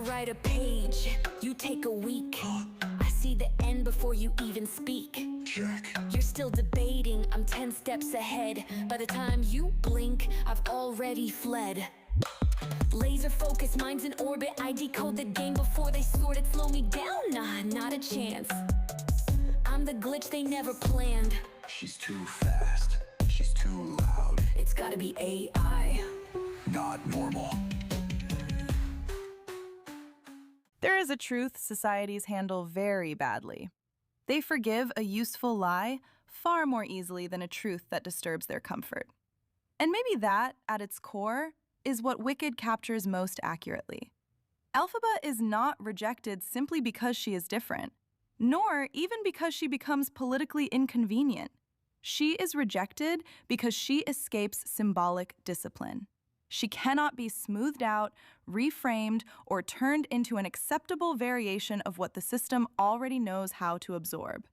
write a page, you take a week. I see the end before you even speak. Check. You're still debating, I'm 10 steps ahead. By the time you blink, I've already fled. Laser focus, mind's in orbit. I decode the game before they sort it. Slow me down, nah, not a chance. I'm the glitch they never planned. She's too fast. She's too loud. It's gotta be AI. Not normal. There is a truth societies handle very badly. They forgive a useful lie far more easily than a truth that disturbs their comfort. And maybe that, at its core, is what Wicked captures most accurately. Elphaba is not rejected simply because she is different, nor even because she becomes politically inconvenient. She is rejected because she escapes symbolic discipline. She cannot be smoothed out, reframed, or turned into an acceptable variation of what the system already knows how to absorb.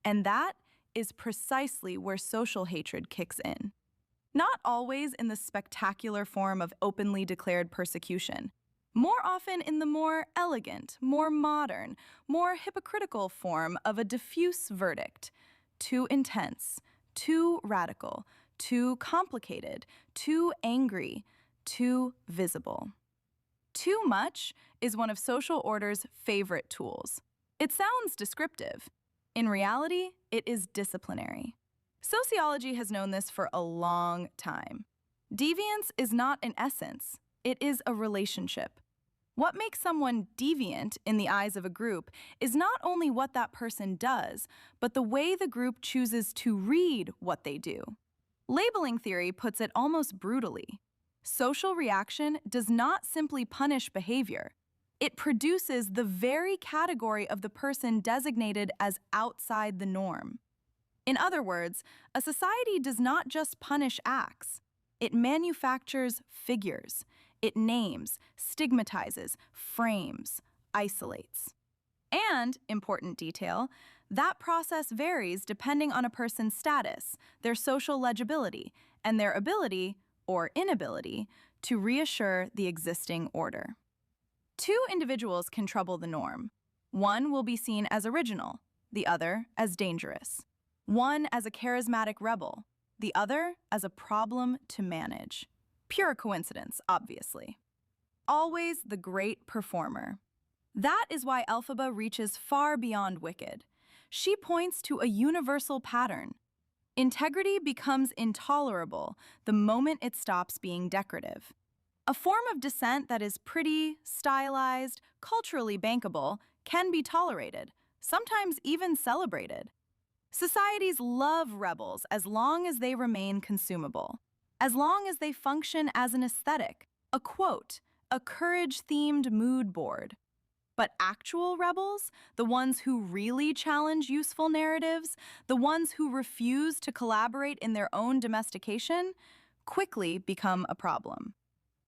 And that is precisely where social hatred kicks in. Not always in the spectacular form of openly declared persecution, more often in the more elegant, more modern, more hypocritical form of a diffuse verdict. Too intense, too radical, too complicated, too angry, too visible. Too much is one of social order's favorite tools. It sounds descriptive. In reality, it is disciplinary. Sociology has known this for a long time. Deviance is not an essence, it is a relationship. What makes someone deviant in the eyes of a group is not only what that person does, but the way the group chooses to read what they do. Labeling theory puts it almost brutally. Social reaction does not simply punish behavior. It produces the very category of the person designated as outside the norm. In other words, a society does not just punish acts. It manufactures figures. It names, stigmatizes, frames, isolates. And, important detail, that process varies depending on a person's status, their social legibility, and their ability, or inability, to reassure the existing order. Two individuals can trouble the norm. One will be seen as original, the other as dangerous. One as a charismatic rebel, the other as a problem to manage. Pure coincidence, obviously. Always the great performer. That is why Elphaba reaches far beyond Wicked. She points to a universal pattern. Integrity becomes intolerable the moment it stops being decorative. A form of dissent that is pretty, stylized, culturally bankable can be tolerated, sometimes even celebrated. Societies love rebels as long as they remain consumable, as long as they function as an aesthetic, a quote, a courage-themed mood board. But actual rebels, the ones who really challenge useful narratives, the ones who refuse to collaborate in their own domestication, quickly become a problem.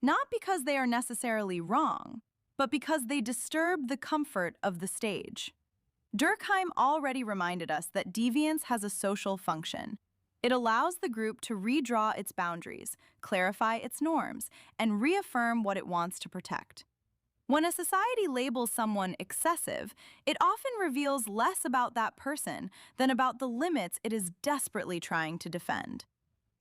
Not because they are necessarily wrong, but because they disturb the comfort of the stage. Durkheim already reminded us that deviance has a social function. It allows the group to redraw its boundaries, clarify its norms, and reaffirm what it wants to protect. When a society labels someone excessive, it often reveals less about that person than about the limits it is desperately trying to defend.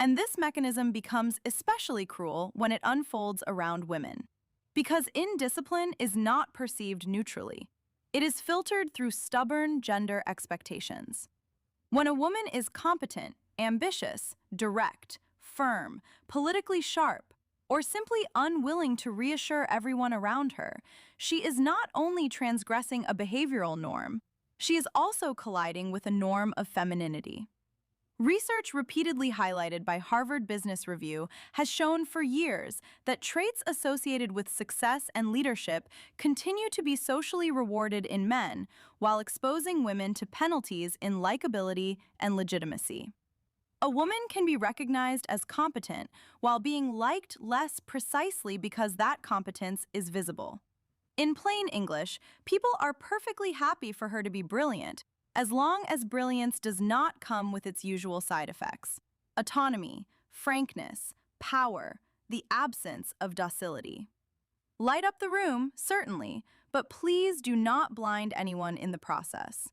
And this mechanism becomes especially cruel when it unfolds around women. Because indiscipline is not perceived neutrally. It is filtered through stubborn gender expectations. When a woman is competent, ambitious, direct, firm, politically sharp, or simply unwilling to reassure everyone around her, she is not only transgressing a behavioral norm, she is also colliding with a norm of femininity. Research repeatedly highlighted by Harvard Business Review has shown for years that traits associated with success and leadership continue to be socially rewarded in men, while exposing women to penalties in likability and legitimacy. A woman can be recognized as competent while being liked less precisely because that competence is visible. In plain English, people are perfectly happy for her to be brilliant, as long as brilliance does not come with its usual side effects: autonomy, frankness, power, the absence of docility. Light up the room, certainly, but please do not blind anyone in the process.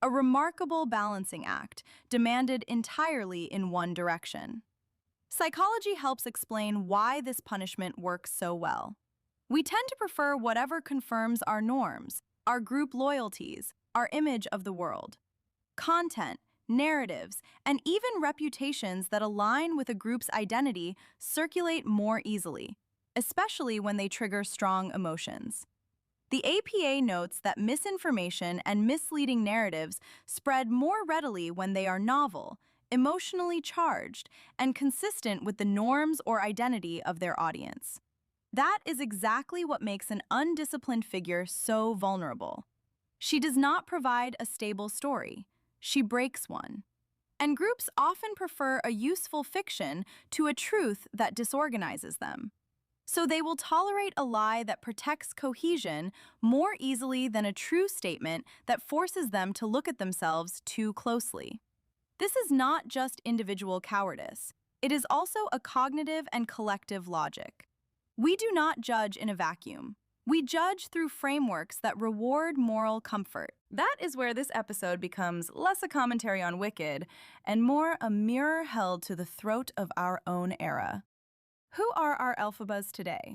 A remarkable balancing act, demanded entirely in one direction. Psychology helps explain why this punishment works so well. We tend to prefer whatever confirms our norms, our group loyalties, our image of the world. Content, narratives, and even reputations that align with a group's identity circulate more easily, especially when they trigger strong emotions. The APA notes that misinformation and misleading narratives spread more readily when they are novel, emotionally charged, and consistent with the norms or identity of their audience. That is exactly what makes an undisciplined figure so vulnerable. She does not provide a stable story. She breaks one. And groups often prefer a useful fiction to a truth that disorganizes them. So they will tolerate a lie that protects cohesion more easily than a true statement that forces them to look at themselves too closely. This is not just individual cowardice. It is also a cognitive and collective logic. We do not judge in a vacuum. We judge through frameworks that reward moral comfort. That is where this episode becomes less a commentary on Wicked and more a mirror held to the throat of our own era. Who are our Elphabas today?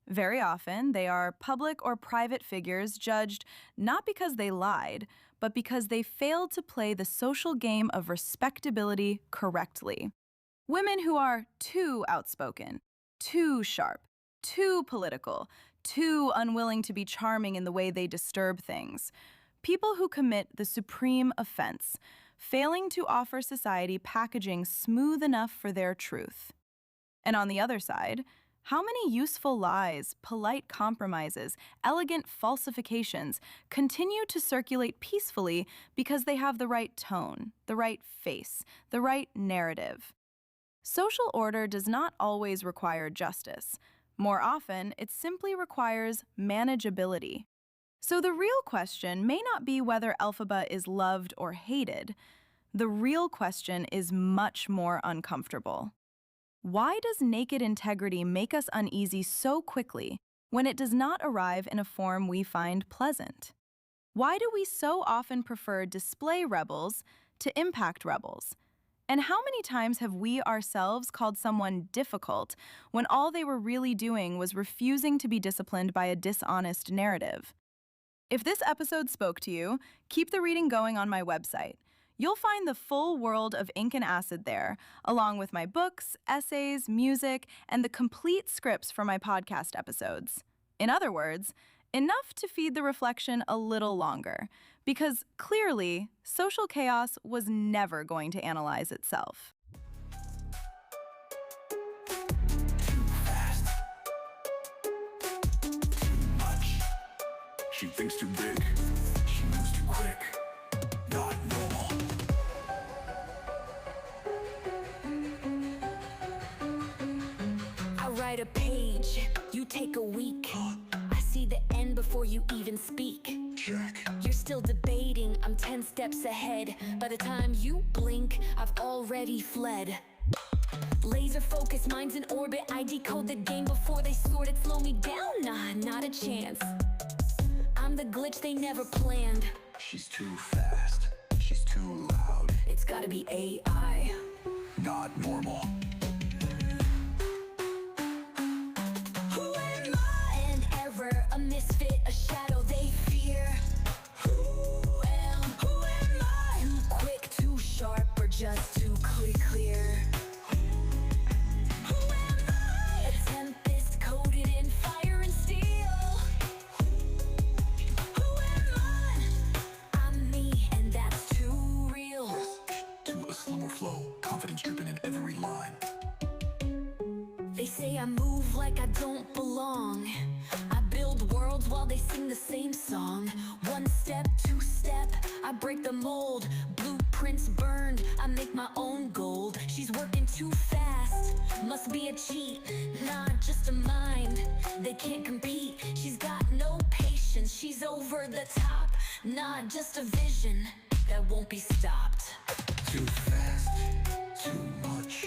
Very often, they are public or private figures judged not because they lied, but because they failed to play the social game of respectability correctly. Women who are too outspoken, too sharp, too political, too unwilling to be charming in the way they disturb things. People who commit the supreme offense, failing to offer society packaging smooth enough for their truth. And on the other side, how many useful lies, polite compromises, elegant falsifications continue to circulate peacefully because they have the right tone, the right face, the right narrative? Social order does not always require justice. More often, it simply requires manageability. So the real question may not be whether Elphaba is loved or hated. The real question is much more uncomfortable. Why does naked integrity make us uneasy so quickly when it does not arrive in a form we find pleasant? Why do we so often prefer display rebels to impact rebels? And how many times have we ourselves called someone difficult when all they were really doing was refusing to be disciplined by a dishonest narrative? If this episode spoke to you, keep the reading going on my website. You'll find the full world of ink and acid there, along with my books, essays, music, and the complete scripts for my podcast episodes. In other words, enough to feed the reflection a little longer, because clearly, social chaos was never going to analyze itself. Too fast. Too much. She thinks too big. She moves too quick. Not normal. I write a page, you take a week. I see the end before you even speak. Check. You're still debating, I'm 10 steps ahead. By the time you blink, I've already fled. Laser focus, minds in orbit. I decode the game before they sort it. Slow me down, nah, not a chance. I'm the glitch they never planned. She's too fast. She's too loud. It's gotta be AI. Not normal. Who am I? An error, a misfit, a shadow they fear. Who am I? Too quick, too sharp, or just too clear? Who am I? A tempest coated in fire and steel. Who am I? I'm me, and that's too real. To a slower flow. Confidence dripping in every line. They say I move like I don't belong. I build worlds while they sing the same song. One step, two step, I break the mold. Blueprints burned, I make my own gold. She's working too fast, must be a cheat. Nah, just a mind, they can't compete. She's got no patience, she's over the top. Nah, just a vision that won't be stopped. Too fast. Too much.